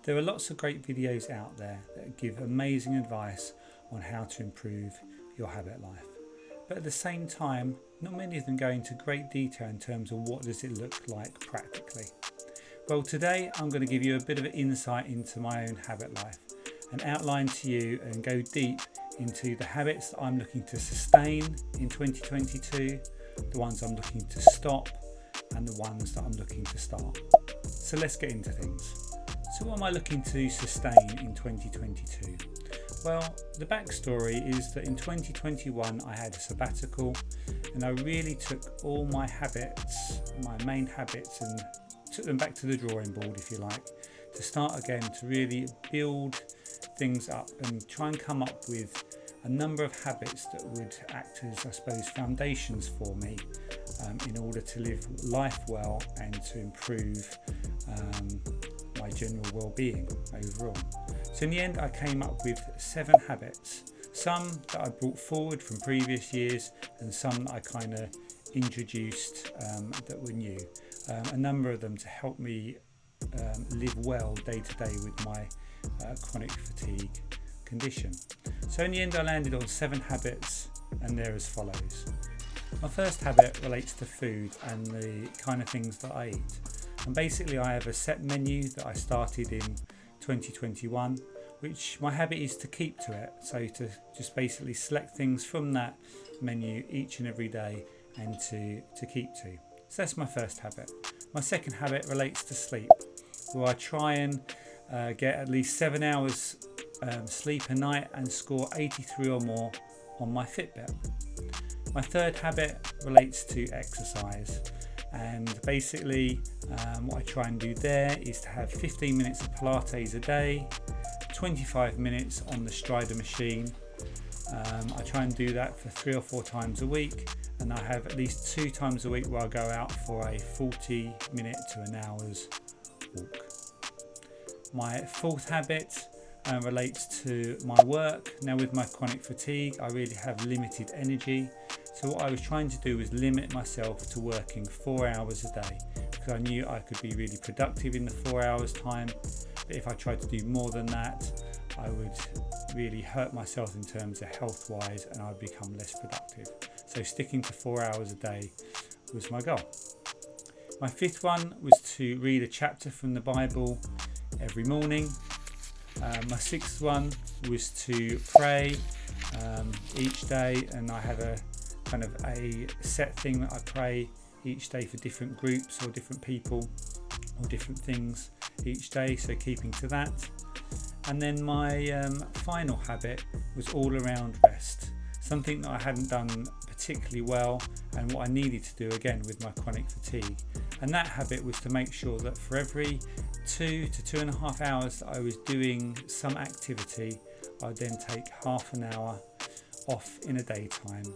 There are lots of great videos out there that give amazing advice on how to improve your habit life. But at the same time, not many of them go into great detail in terms of what does it look like practically. Well, today I'm going to give you a bit of an insight into my own habit life and outline to you and go deep into the habits that I'm looking to sustain in 2022, the ones I'm looking to stop, and the ones that I'm looking to start. So let's get into things. So what am I looking to sustain in 2022? Well, the backstory is that in 2021 I had a sabbatical and I really took all my habits, my main habits, and took them back to the drawing board, if you like, to start again, to really build things up and try and come up with a number of habits that would act as, I suppose, foundations for me in order to live life well and to improve my general well-being overall. So in the end I came up with 7 habits, some that I brought forward from previous years and some that I kind of introduced that were new. A number of them to help me live well day to day with my chronic fatigue condition. So in the end I landed on 7 habits, and they're as follows. My first habit relates to food and the kind of things that I eat. And basically I have a set menu that I started in 2021, which my habit is to keep to it. So to just basically select things from that menu each and every day and to keep to. So that's my first habit. My second habit relates to sleep, where I try and get at least 7 hours sleep a night and score 83 or more on my Fitbit. My third habit relates to exercise, and basically what I try and do there is to have 15 minutes of Pilates a day, 25 minutes on the Strider machine. I try and do that for 3 or 4 times a week, and I have at least 2 times a week where I go out for a 40-minute to an hour's walk. My fourth habit relates to my work. Now with my chronic fatigue I really have limited energy, so what I was trying to do was limit myself to working 4 hours a day, because I knew I could be really productive in the 4 hours time, but if I tried to do more than that I would really hurt myself in terms of health wise and I'd become less productive. So sticking to 4 hours a day was my goal. My fifth one was to read a chapter from the Bible every morning. My sixth one was to pray each day, and I have a kind of a set thing that I pray each day for different groups or different people or different things each day, so keeping to that. And then my final habit was all around rest, something that I hadn't done particularly well and what I needed to do again with my chronic fatigue. And that habit was to make sure that for every 2 to 2.5 hours that I was doing some activity, I would then take half an hour off in a daytime,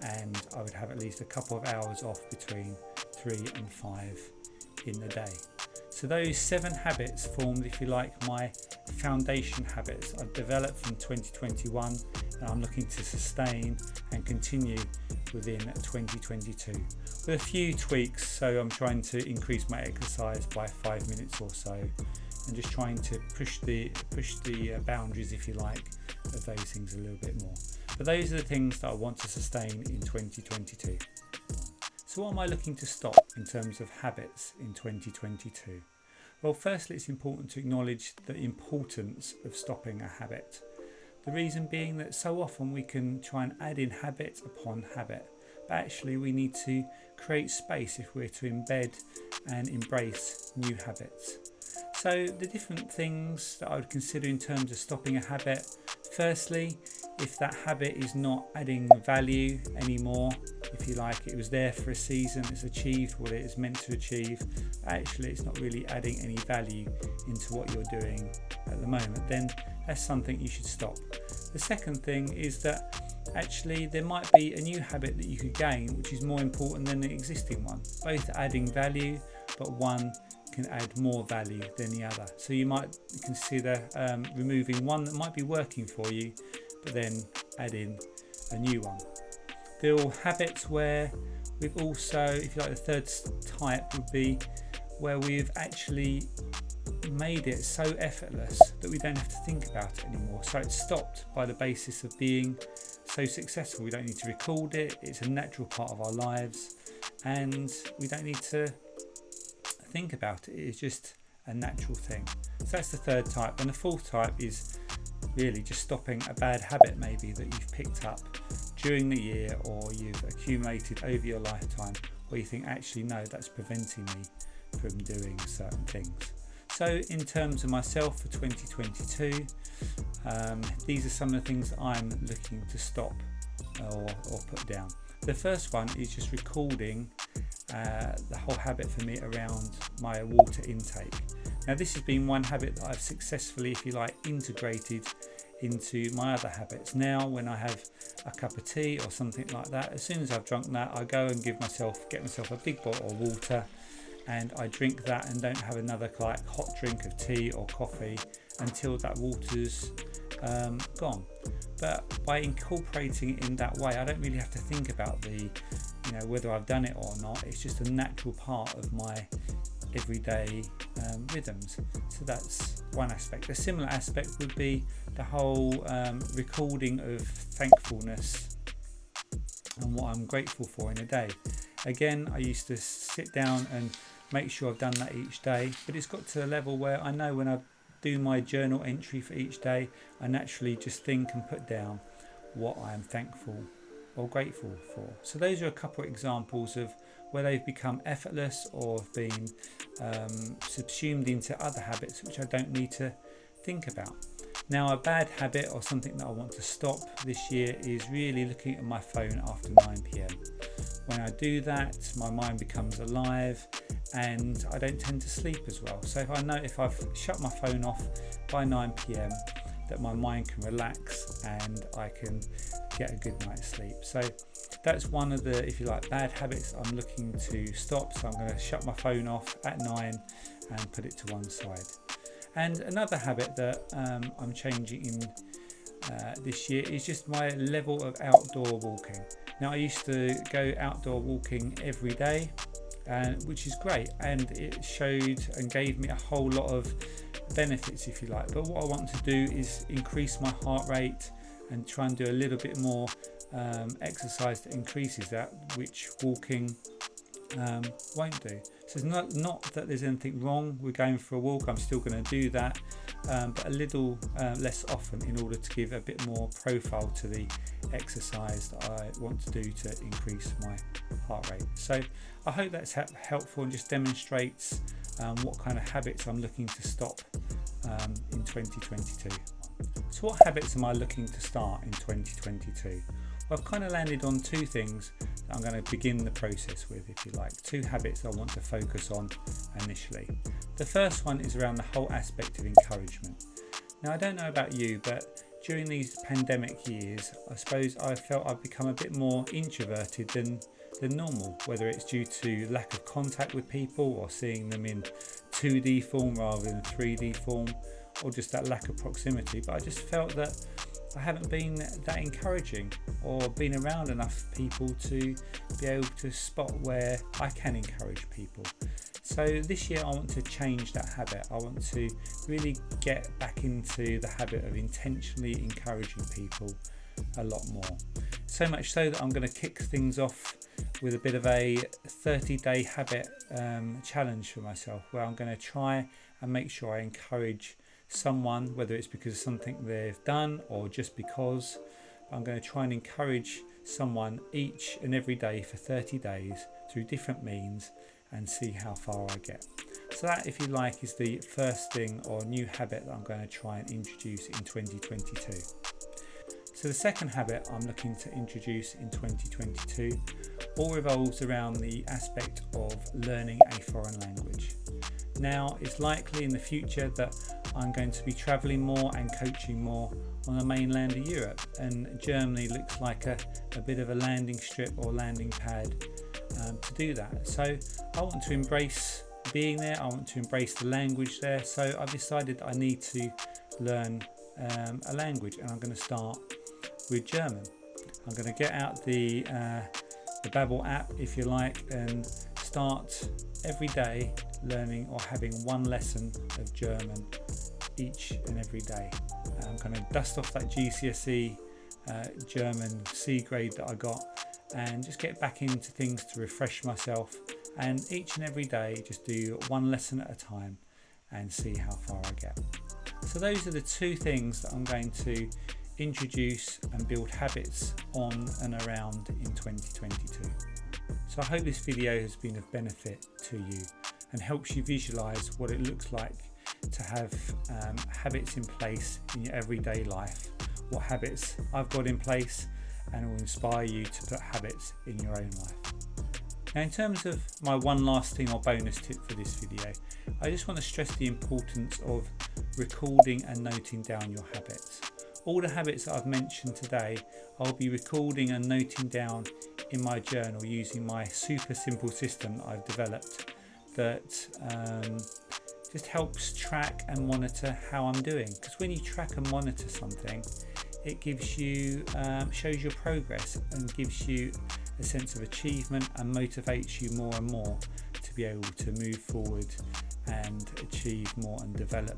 and I would have at least a couple of hours off between 3 and 5 in the day. So those 7 habits formed, if you like, my foundation habits I've developed from 2021 and I'm looking to sustain and continue within 2022 with a few tweaks. So I'm trying to increase my exercise by 5 minutes or so, and just trying to push the boundaries, if you like, of those things a little bit more. But those are the things that I want to sustain in 2022. So what am I looking to stop in terms of habits in 2022? Well, firstly, it's important to acknowledge the importance of stopping a habit. The reason being that so often we can try and add in habit upon habit, but actually we need to create space if we're to embed and embrace new habits. So the different things that I would consider in terms of stopping a habit: firstly, if that habit is not adding value anymore, if you like, it was there for a season, it's achieved what it is meant to achieve, actually it's not really adding any value into what you're doing at the moment, then that's something you should stop. The second thing is that actually there might be a new habit that you could gain which is more important than the existing one, both adding value, but one can add more value than the other. So you might consider removing one that might be working for you, but then add in a new one. There are all habits where we've also, if you like, the third type would be where we've actually made it so effortless that we don't have to think about it anymore. So it's stopped by the basis of being so successful. We don't need to record it. It's a natural part of our lives, and we don't need to think about it. It's just a natural thing. So that's the third type. And the fourth type is really just stopping a bad habit maybe that you've picked up during the year or you've accumulated over your lifetime, where you think, actually no, that's preventing me from doing certain things. So in terms of myself for 2022, these are some of the things that I'm looking to stop or put down. The first one is just recording the whole habit for me around my water intake. Now this has been one habit that I've successfully, if you like, integrated into my other habits. Now when I have a cup of tea or something like that, as soon as I've drunk that, I go and get myself a big bottle of water, and I drink that and don't have another like hot drink of tea or coffee until that water's gone. But by incorporating it in that way, I don't really have to think about whether I've done it or not. It's just a natural part of my everyday rhythms. So that's one aspect. A similar aspect would be the whole recording of thankfulness and what I'm grateful for in a day. Again, I used to sit down and make sure I've done that each day, but it's got to a level where I know when I do my journal entry for each day, I naturally just think and put down what I am thankful or grateful for. So those are a couple of examples of where they've become effortless or have been subsumed into other habits which I don't need to think about. Now, a bad habit or something that I want to stop this year is really looking at my phone after 9 p.m. When I do that, my mind becomes alive and I don't tend to sleep as well. So if I've shut my phone off by 9 p.m, that my mind can relax and I can get a good night's sleep. So that's one of the, if you like, bad habits I'm looking to stop. So I'm going to shut my phone off at 9 and put it to one side. And another habit that I'm changing in this year is just my level of outdoor walking. Now, I used to go outdoor walking every day, which is great, and it showed and gave me a whole lot of benefits, if you like. But what I want to do is increase my heart rate and try and do a little bit more exercise that increases that, which walking won't do. So it's not that there's anything wrong with going for a walk. I'm still going to do that, but a little less often, in order to give a bit more profile to the exercise that I want to do to increase my heart rate. So I hope that's helpful and just demonstrates what kind of habits I'm looking to stop in 2022. So what habits am I looking to start in 2022? Well, I've kind of landed on two things that I'm going to begin the process with, if you like. Two habits I want to focus on initially. The first one is around the whole aspect of encouragement. Now, I don't know about you, but during these pandemic years, I suppose I felt I've become a bit more introverted than normal, whether it's due to lack of contact with people or seeing them in 2D form rather than 3D form, or just that lack of proximity. But I just felt that I haven't been that encouraging or been around enough people to be able to spot where I can encourage people. So this year I want to change that habit. I want to really get back into the habit of intentionally encouraging people a lot more. So much so that I'm going to kick things off with a bit of a 30-day habit challenge for myself, where I'm going to try and make sure I encourage someone, whether it's because of something they've done or just because. I'm going to try and encourage someone each and every day for 30 days through different means and see how far I get. So that, if you like, is the first thing or new habit that I'm going to try and introduce in 2022. So the second habit I'm looking to introduce in 2022 all revolves around the aspect of learning a foreign language. Now, it's likely in the future that I'm going to be travelling more and coaching more on the mainland of Europe, and Germany looks like a bit of a landing strip or landing pad to do that. So I want to embrace being there, I want to embrace the language there, so I've decided I need to learn a language, and I'm going to start with German. I'm going to get out the Babbel app, if you like, and start every day learning or having one lesson of German each and every day. I'm going to dust off that GCSE German C grade that I got and just get back into things to refresh myself, and each and every day just do one lesson at a time and see how far I get. So those are the two things that I'm going to introduce and build habits on and around in 2022. So I hope this video has been of benefit to you and helps you visualize what it looks like to have habits in place in your everyday life, what habits I've got in place, and will inspire you to put habits in your own life. Now, in terms of my one last thing or bonus tip for this video, I just want to stress the importance of recording and noting down your habits. All the habits that I've mentioned today, I'll be recording and noting down in my journal using my super simple system that I've developed that just helps track and monitor how I'm doing. Because when you track and monitor something, it gives you, shows your progress and gives you a sense of achievement and motivates you more and more to be able to move forward and achieve more and develop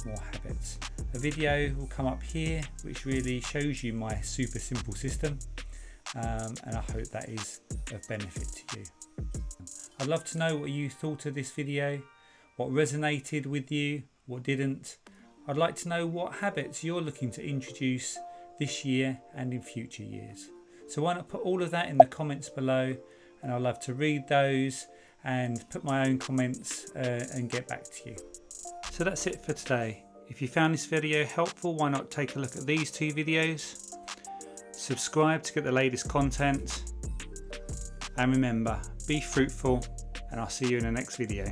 more habits. A video will come up here which really shows you my super simple system, and I hope that is of benefit to you. I'd love to know what you thought of this video, what resonated with you, what didn't. I'd like to know what habits you're looking to introduce this year and in future years. So why not put all of that in the comments below, and I'd love to read those and put my own comments and get back to you. So that's it for today. If you found this video helpful, why not take a look at these two videos, subscribe to get the latest content, and remember, be fruitful, and I'll see you in the next video.